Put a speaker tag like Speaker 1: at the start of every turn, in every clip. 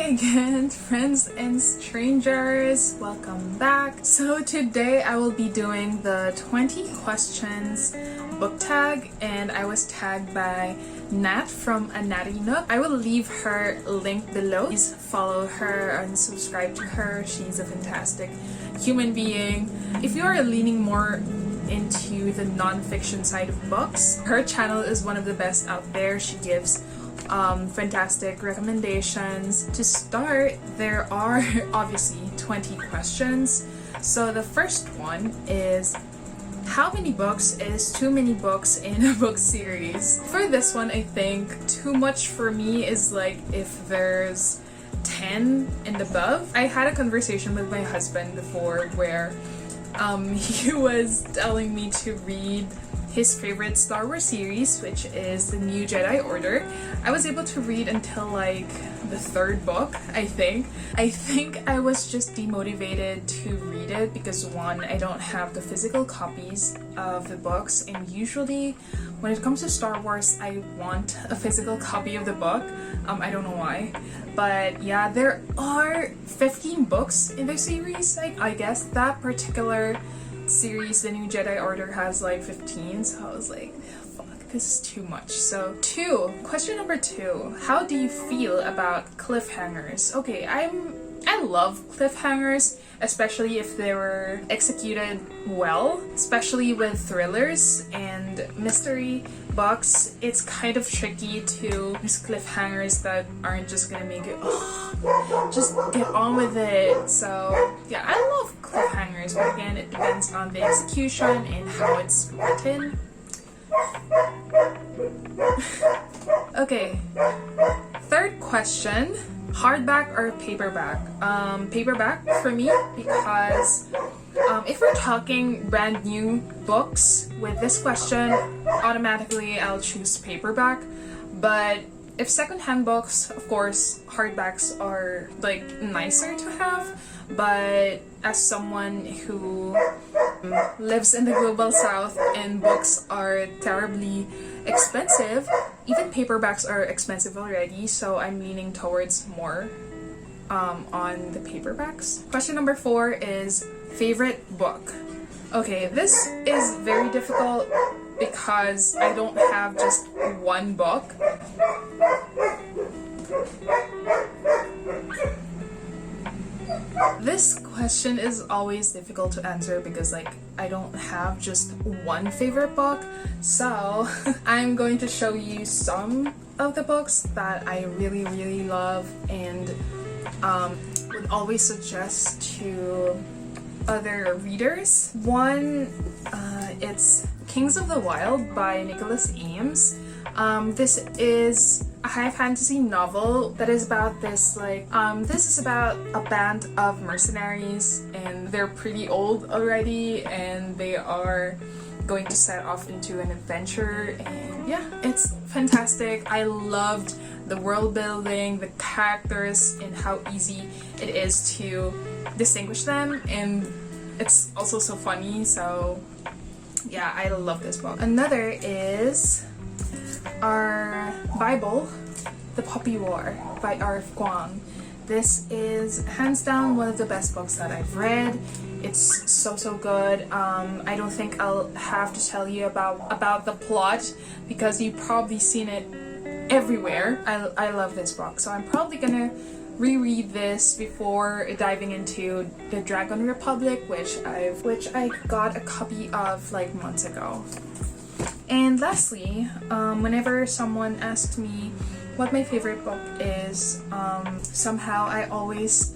Speaker 1: Again, friends and strangers, welcome back. So today I will be doing the 20 questions book tag, and I was tagged by Nat from Anatomy Nook. I will leave her link below. Please follow her and subscribe to her. She's a fantastic human being. If you are leaning more into the non-fiction side of books, her channel is one of the best out there. She gives fantastic recommendations. To start, there are obviously 20 questions. So the first one is, how many books is too many books in a book series? For this one, I think too much for me is like if there's 10 and above. I had a conversation with my husband before where he was telling me to read his favorite Star Wars series, which is the New Jedi Order. I was able to read until like the third book, I think. I think I was just demotivated to read it because one, I don't have the physical copies of the books, and usually when it comes to Star Wars, I want a physical copy of the book. I don't know why. But yeah, there are 15 books in the series. I guess that particular series, the New Jedi Order, has like 15, so I was like, fuck, this is too much. So question number 2, how do you feel about cliffhangers? Okay, I love cliffhangers, especially if they were executed well, especially with thrillers and mystery books. It's kind of tricky to use cliffhangers that aren't just gonna make it, just get on with it. So yeah, I love cliffhangers, but again, it depends on the execution and how it's written. Okay, third question, hardback or paperback? Paperback for me, because if we're talking brand new books with this question, automatically I'll choose paperback. But if secondhand books, of course, hardbacks are like nicer to have. But as someone who lives in the global south and books are terribly expensive, even paperbacks are expensive already, so I'm leaning towards more on the paperbacks. Question number 4 is favorite book. Okay, this is very difficult because I don't have just one book. This question is always difficult to answer because like I don't have just one favorite book. So I'm going to show you some of the books that I really love and would always suggest to other readers. One, it's Kings of the Wild by Nicholas Ames. This is a high fantasy novel that is about this this is about a band of mercenaries, and they're pretty old already, and they are going to set off into an adventure, and yeah, it's fantastic. I loved the world building, the characters, and how easy it is to distinguish them, and it's also so funny. So yeah, I love this book. Another is our Bible, The Poppy War by R.F. Kuang. This is hands down one of the best books that I've read. It's so good. I don't think I'll have to tell you about the plot because you've probably seen it everywhere. I love this book, so I'm probably gonna reread this before diving into The Dragon Republic, which I got a copy of like months ago. And lastly, whenever someone asks me what my favorite book is, somehow I always,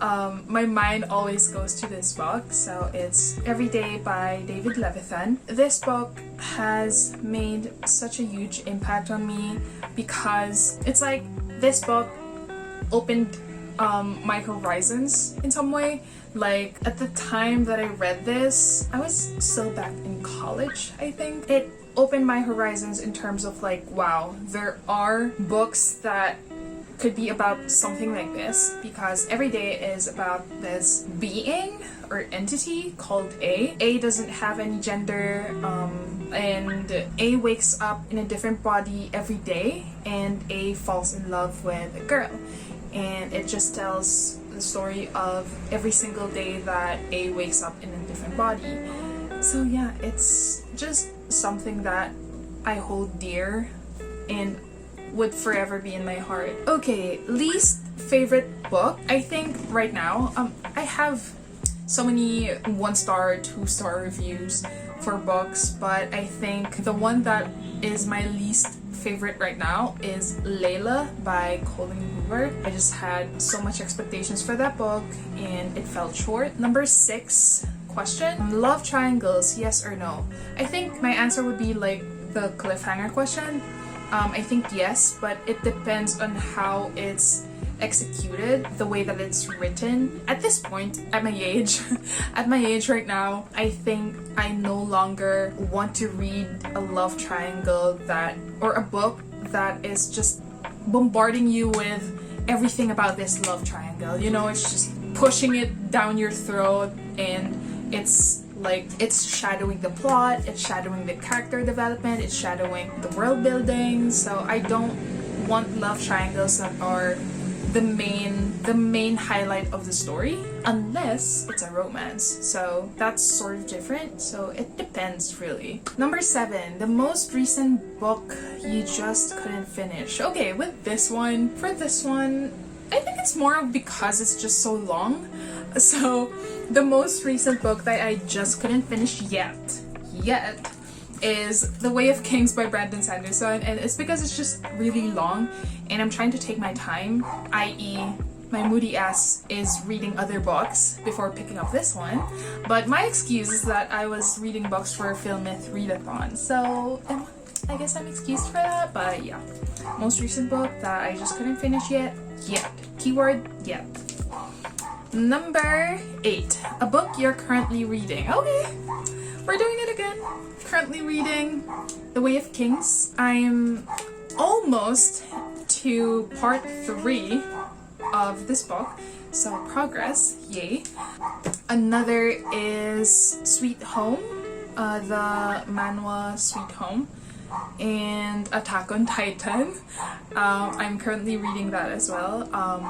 Speaker 1: my mind always goes to this book. So it's Every Day by David Levithan. This book has made such a huge impact on me because it's like this book opened my horizons in some way. Like at the time that I read this, I was still back in college, I think. It opened my horizons in terms of like, wow, there are books that could be about something like this, because every day is about this being or entity called A. A doesn't have any gender, and A wakes up in a different body every day, and A falls in love with a girl. And it just tells the story of every single day that A wakes up in a different body. So yeah, it's just something that I hold dear and would forever be in my heart. Okay, least favorite book. I think right now, I have so many 1-star, 2-star reviews for books, but I think the one that is my least favorite right now is Layla by Colin Hoover. I just had so much expectations for that book and it fell short. Number 6 question, love triangles, yes or no? I think my answer would be like the cliffhanger question. I think yes, but it depends on how it's executed, the way that it's written. At this point, at my age right now, I think I no longer want to read a love triangle or a book that is just bombarding you with everything about this love triangle. You know, it's just pushing it down your throat, and it's like, it's shadowing the plot, it's shadowing the character development, it's shadowing the world building. So I don't want love triangles that are the main highlight of the story, unless it's a romance. So that's sort of different. So it depends really. Number 7, the most recent book you just couldn't finish. Okay, for this one, I think it's more of because it's just so long. So the most recent book that I just couldn't finish yet is The Way of Kings by Brandon Sanderson, and it's because it's just really long and I'm trying to take my time, i.e. my moody ass is reading other books before picking up this one. But my excuse is that I was reading books for Film Myth Readathon, so I guess I'm excused for that. But yeah, most recent book that I just couldn't finish yet. Keyword yet. Number 8, a book you're currently reading. Okay, we're doing it again. Currently reading The Way of Kings. I'm almost to part 3 of this book, so progress, yay. Another is Sweet Home, the manhwa Sweet Home, and Attack on Titan. I'm currently reading that as well.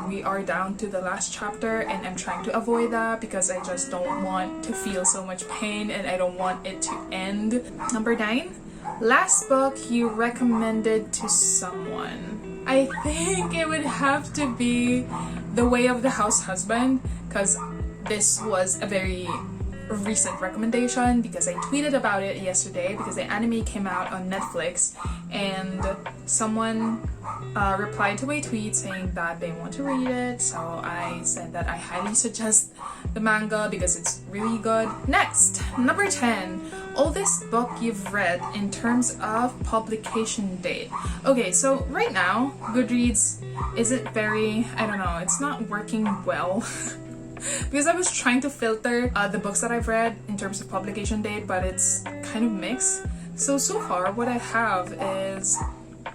Speaker 1: We are down to the last chapter and I'm trying to avoid that because I just don't want to feel so much pain and I don't want it to end. Number 9, last book you recommended to someone. I think it would have to be The Way of the House Husband, because this was a very recent recommendation because I tweeted about it yesterday because the anime came out on Netflix and someone replied to my tweet saying that they want to read it, so I said that I highly suggest the manga because it's really good. Next, number 10, oldest book you've read in terms of publication date. Okay, so right now Goodreads isn't very, I don't know, it's not working well. Because I was trying to filter the books that I've read in terms of publication date, but it's kind of mixed. So far what I have is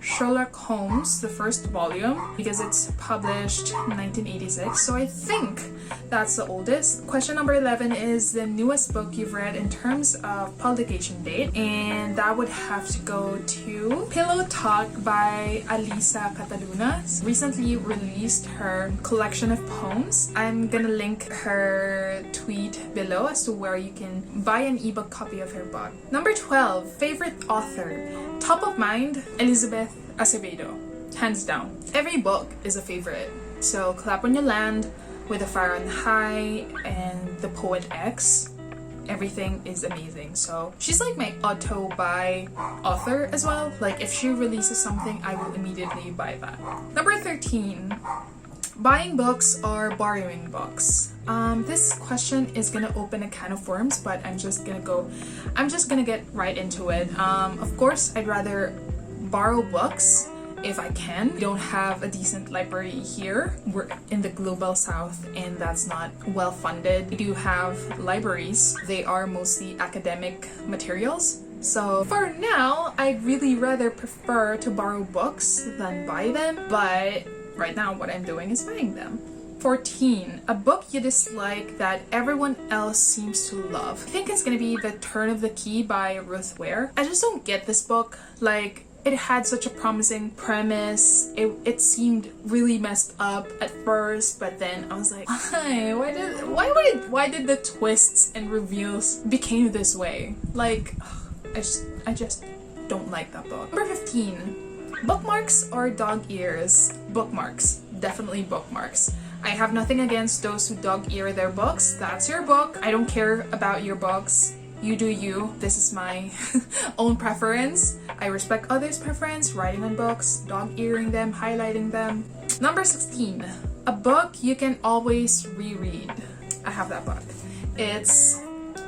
Speaker 1: Sherlock Holmes, the first volume, because it's published in 1986, so I think that's the oldest. Question number 11 is the newest book you've read in terms of publication date, and that would have to go to Pillow Talk by Alisa Cataluna. Recently released her collection of poems. I'm gonna link her tweet below as to where you can buy an ebook copy of her book. Number 12, favorite author. Top of mind, Elizabeth Acevedo, hands down. Every book is a favorite. So Clap on Your Land, With a Fire on High, and The Poet X, everything is amazing. So she's like my auto-buy author as well. Like if she releases something, I will immediately buy that. Number 13, buying books or borrowing books. This question is gonna open a can of worms, but I'm just gonna get right into it. Of course, I'd rather borrow books if I can. We don't have a decent library here. We're in the global south and that's not well funded. We do have libraries. They are mostly academic materials. So for now, I'd really rather prefer to borrow books than buy them, but right now what I'm doing is buying them. 14. A book you dislike that everyone else seems to love. I think it's gonna be The Turn of the Key by Ruth Ware. I just don't get this book. Like, it had such a promising premise. It seemed really messed up at first, but then I was like, why did the twists and reveals became this way? Like, I just don't like that book. Number 15. Bookmarks or dog ears? Bookmarks. Definitely bookmarks. I have nothing against those who dog ear their books. That's your book. I don't care about your books. You do you. This is my own preference. I respect others' preference, writing on books, dog earing them, highlighting them. Number 16. A book you can always reread. I have that book. It's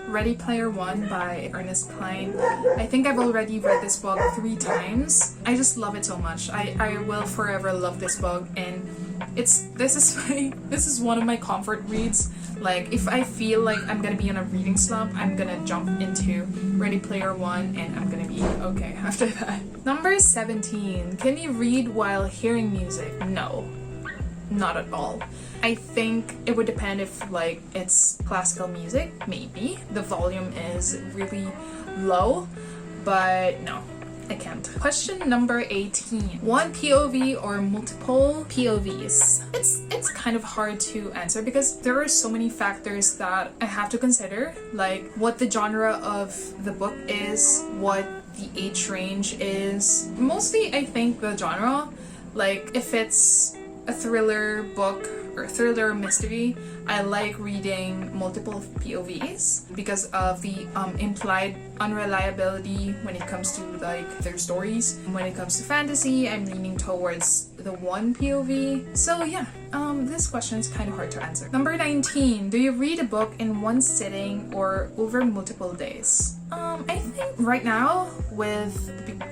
Speaker 1: Ready Player One by Ernest Cline. I think I've already read this book 3 times. I just love it so much. I will forever love this book, and this is one of my comfort reads. Like, if I feel like I'm gonna be on a reading slump, I'm gonna jump into Ready Player One and I'm gonna be okay after that. Number 17. Can you read while hearing music? No. Not at all. I think it would depend if like it's classical music, maybe. The volume is really low, but no, I can't. Question number 18. One POV or multiple POVs? It's kind of hard to answer because there are so many factors that I have to consider, like what the genre of the book is, what the age range is. Mostly I think the genre, like if it's a thriller book or thriller mystery, I like reading multiple POVs because of the implied unreliability when it comes to like their stories. When it comes to fantasy, I'm leaning towards the one POV. So yeah, this question is kind of hard to answer. Number 19. Do you read a book in one sitting or over multiple days? I think right now,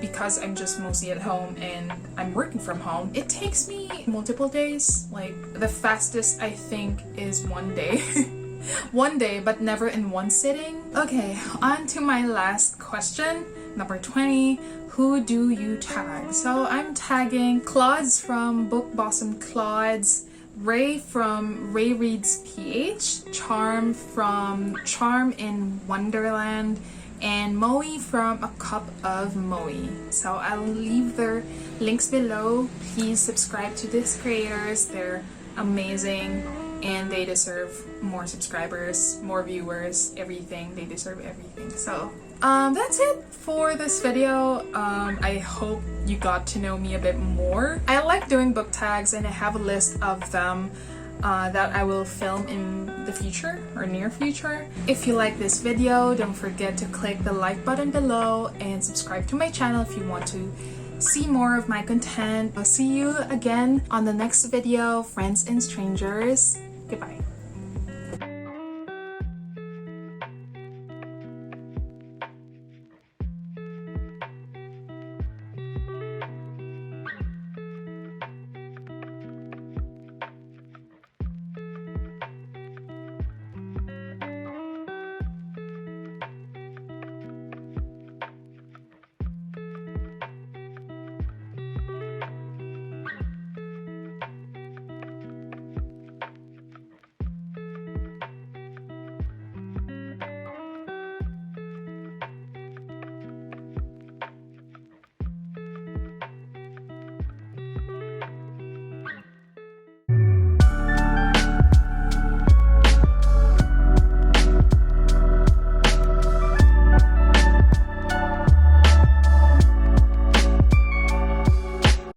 Speaker 1: because I'm just mostly at home and I'm working from home, it takes me multiple days. Like the fastest I think is 1 day. 1 day, but never in one sitting. Okay, on to my last question. Number 20. Who do you tag? So I'm tagging Klauds from BookBosomedKlauds, Ray from RayReadsPH, Charm from CharmInWanderland, and Moe from A Cup of Moe. So I'll leave their links below. Please subscribe to these creators. They're amazing and they deserve more subscribers, more viewers, everything. They deserve everything. So that's it for this video. I hope you got to know me a bit more. I like doing book tags and I have a list of them that I will film in the future or near future. If you like this video, don't forget to click the like button below and subscribe to my channel if you want to see more of my content. I'll see you again on the next video, friends and strangers. Goodbye.